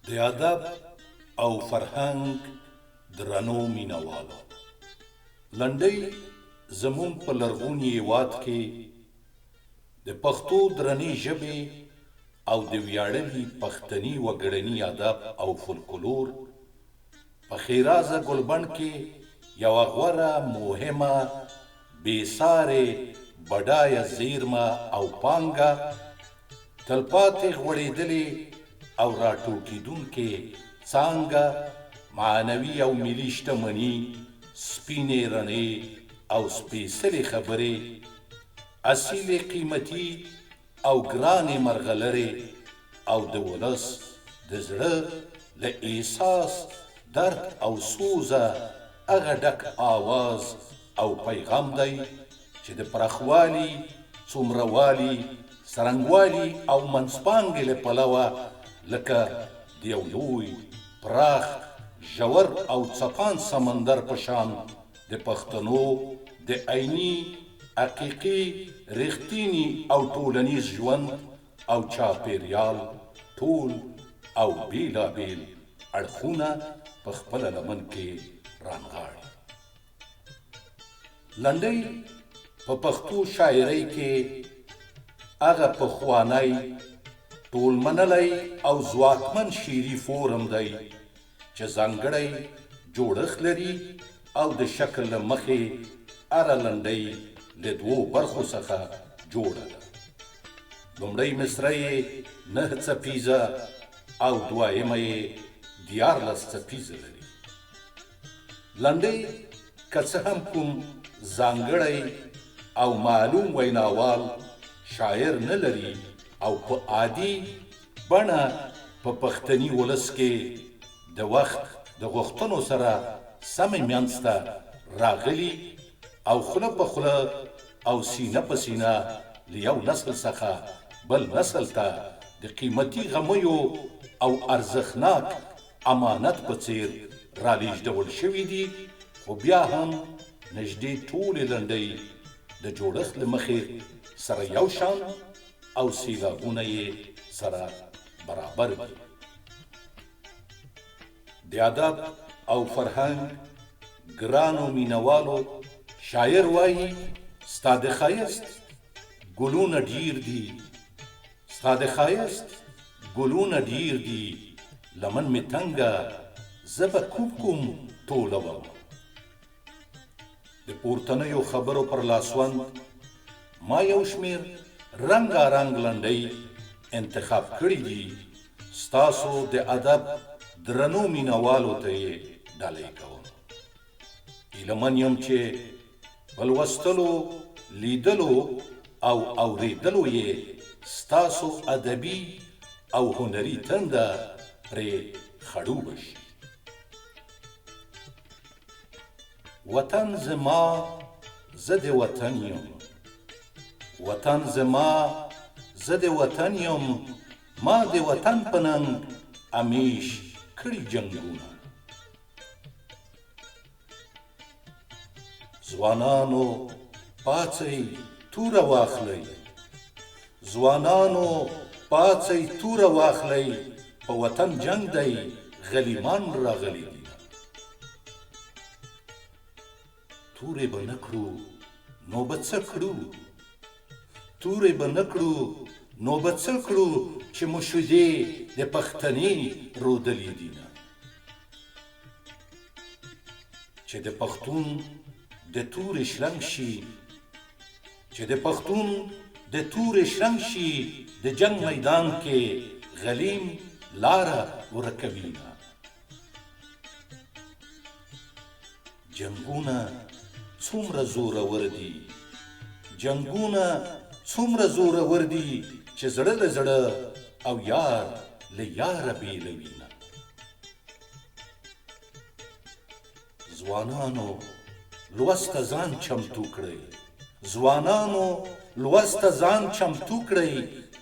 د ادب او فرهنګ درنو مینوالو، لنډۍ زموږ په لرغوني هېواد کې د پښتو درنې ژبې او د ویاړلي پښتني وګړني ادب او فولکلور په ښېرازه ګلبڼ کې یوه غوره، مهمه، بېسارې، بډایه زیرمه او پانګه، تلپاتې غوړېدلې او راټوکېدونکې څانګه، معنوي او ملي شتمني، سپینې رڼې او سپېڅلې خبرې، اصیلې، قیمتي او ګرانې مرغلرې، او د ولس د زړه له احساس، درد او سوزه هغه ډک آواز او پیغام دی چې د پراخوالي، څومروالي، څرنګوالي او منځپانګې له پلوه لکه د یو لوی، پراخ، ژور او څپان سمندر په شان د پښتنو د عیني، حقیقي، رښتیني او ټولنیز ژوند او چاپېریال ټول او بېلابېل اړخونه په خپله لمن کې رانغاړي. لنډۍ په پښتو شاعرۍ کې هغه پخوانی، ټول منلی او ځواکمن شعري فورم دی چې ځانګړی جوړښت لري او د شکل له مخې هره لنډۍ له دوو برخو څخه جوړه ده. لومړۍ مصره یې 9 څپیزه او دویمه یې 14 څپیزه لري. لنډۍ که څه هم کوم ځانګړی او معلوم ویناوال شاعر نه لري او په عادي بڼه په پښتني ولس کې د وخت د غوښتنو سره سمې منځ ته راغلي او خوله په خوله او سینه په سینه له یو نسل څخه بل نسل ته د قیمتي غمیو او ارزښتناک امانت په څیر رالیږدول شوي دي، خو بیا هم نږدې ټولې لنډۍ د جوړښت له مخې سره یو شان او سېلابونه یې سره برابر دي. د ادب او فرهنګ ګرانو مینوالو، شاعر وایي ستا د ښایست ګلونه ډیر دي، ستا د ښایست ګلونه ډیر دي، لمن مې تنګه زه به کوم ټولوم. د پورتنیو خبرو پر لاسوند ما یو شمېر رنګارنګ لنډۍ انتخاب کړي دي، ستاسو د ادب درنو مینوالو ته یې ډالۍ کوم. هیله یم چې په لوستلو، لیدلو او اورېدلو یې ستاسو ادبي او هنري تنده پرې خړوبه شي. وطن زما، زه د وطن یم، وطن زما، زه د وطن یم، ما د وطن په ننګ امیش کړي جنګونه. ځوانانو پاڅئ توره واخلئ، ځوانانو پاڅئ توره واخلئ، په وطن جنګ دی غلیمان راغلي دي. تورې به نه کړو نو به څه کړو، تورې به نه کړو نو به څه کړو، چې مو شیدې د پښتنې رودلې دینه. چې د پښتون د تورې شرنګ شي، چې د پښتون د تورې شرنګ شي، د جنګ میدان کې غلیم لاره ورکوینه. جنګونه څومره زورور دي، جنګونه څومره زورور دي، چې زړه له زړه او یار له یاره بېلوینه. ځوانانو لوست ته ځان چمتو کړئ، ځوانانو لوست ته ځان چمتو کړئ،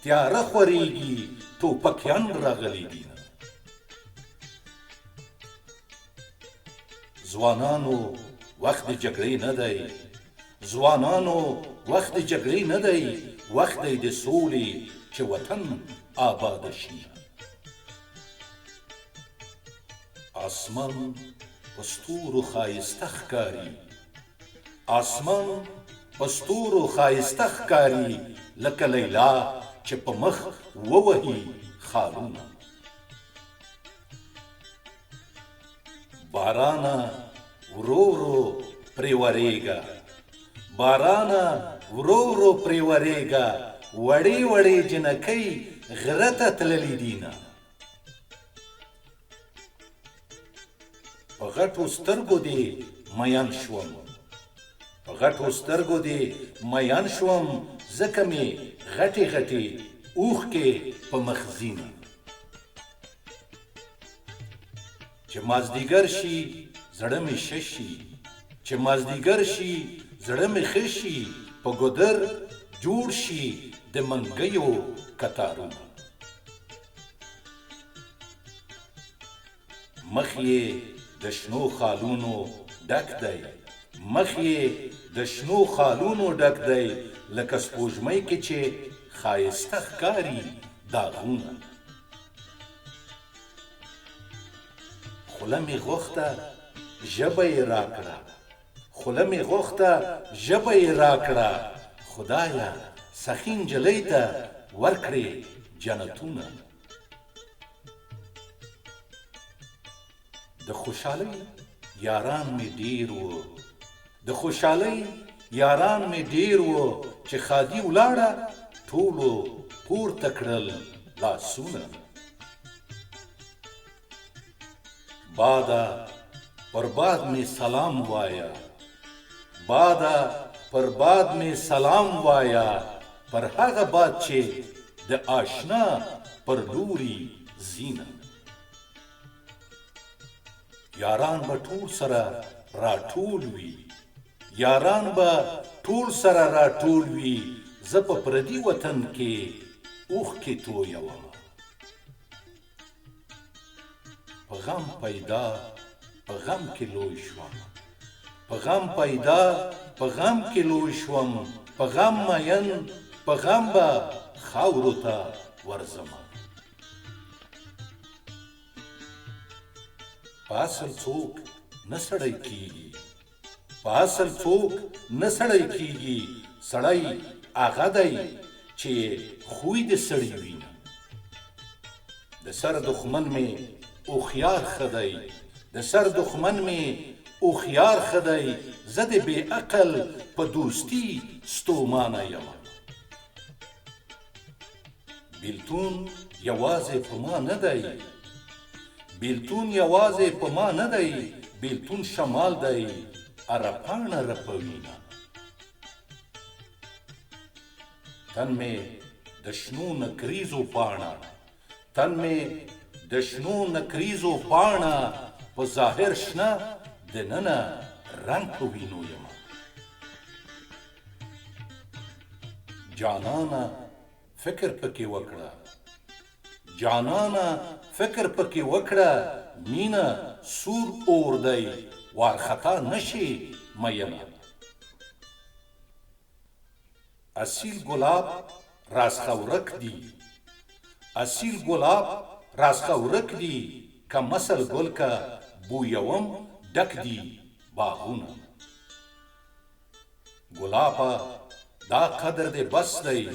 تیاره خورېږي ټوپکیان راغلي دینه. ځوانانو وخت د جګړې نه دی، ځوانانو وخت د جګړې نه دی، وخت دی د سولې چې وطن آباد شي. آسمان په ستورو ښایسته ښکاري، آسمان په ستورو ښایسته ښکاري، لکه لیلا چې په مخ ووهي خالونه. بارانه ورو ورو پرې ورېږه، بارانه ورو ورو پرې ورېږه، وړې وړې جنکۍ غره ته تللي دینه. په غټو سترګو دې میین شوم، په غټو سترګو دې میین شوم، ځکه مې غټې غټې اوښکې په مخ ځینه. چې مازدیګر شي زړه مې ښه شي، چې مازدیګر شي زړه مې ښه شي، په ګودر جوړ شي د منګیو کتارونه. مخ یې د شنو خالونو ډک دی، مخ یې د شنو خالونو ډک دی، لکه سپوږمۍ کې چې ښایسته ښکاري داغونه. خوله مې غوښته ژبه یې راکړه، خوله مې غوښته ژبه یې راکړه، خدایه سخي نجلۍ ته ورکړې جنتونه. د خوشحالۍ یاران مې ډېر و، د خوشحالۍ یاران مې ډېر و، چې ښادي ولاړه ټولو پورته کړل لاسونه. باده پر باد مې سلام وایه، باده پر باد مې سلام وایه، پر هغه باد چې د آشنا پر لوري ځینه. یاران به ټول سره راټول وي، یاران به ټول سره راټول وي، زه په پردي وطن کې اوښکې تویوم. په غم پیدا په غم کې لوی شوم، په غم پیدا په غم کې لوی شوم، په غم مین په غم به خاورو ته ورځم. په اصل څوک نه سړی کېږي، په اصل څوک نه سړی کېږي، سړی هغه دی چې خوی د سړي وینه. د سر دښمن مې هوښیار ښه دی، د سر دښمن مې هوښیار ښه دی، زه د بې عقل په دوستي ستومانه یم. بیلتون یوازې په ما نه دی، بیلتون یوازې په ما نه دی، بیلتون شمال دی اره پاڼه رپوینه. تن مې د شنو نکریزو پاڼه، تن مې د شنو نکریزو پاڼه، په ظاهر شنه دننه رنګ په وینو یم. جانانه فکر پکې وکړه، جانانه فکر پکې وکړه، مینه سور اور دی وارخطا نشي مینه. اصیل گلاب راسخورک دی، اصیل گلاب راسخورک دی، که مثل گل که بویوم ډک دی باغونه. گلابا دا قدر دی بس دی،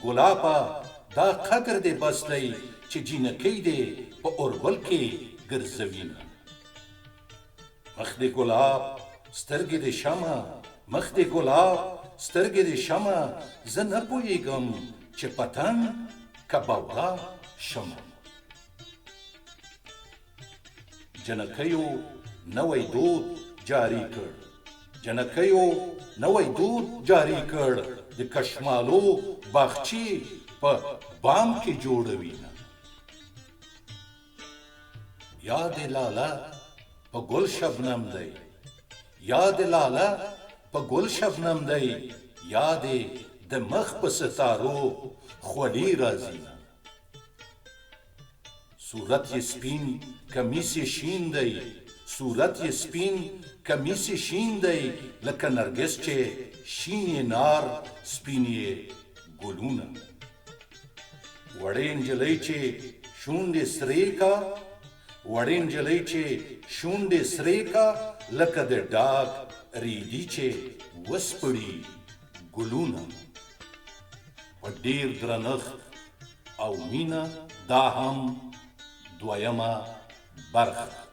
گلابا دا قدر دی بس دی، چې جینکۍ دی په اوربل کې ګرځوینه. مخ دی ګلاب سترګې دی شمع، مخ دی ګلاب سترګې دی شمع، زه نه پوهېږم چې پتنګ که بوغا شمع. جنکیو نوی دود جاری کړ، جنکیو نوی دود جاری کړ، د کشمالو باغچې په بام کې جوړوینه. یاد لاله په ګل شبنم دی، یاد لاله په ګل شبنم دی، یاد د مخ په ستارو خولې راځینه. صورت یې سپین کمیس یې شین دی، صورت یې سپین کمیس یې شین دی، لکه نرګس چې شین یې نار سپین یې ګلونه. وړې نجلۍ چې شونډې سرې کا، وړې نجلۍ چې شونډې سرې کا لکه د ډاګ ریدي چې وسپړي ګلونه په ډېر درنښت او مینه دا هم دویمه برخه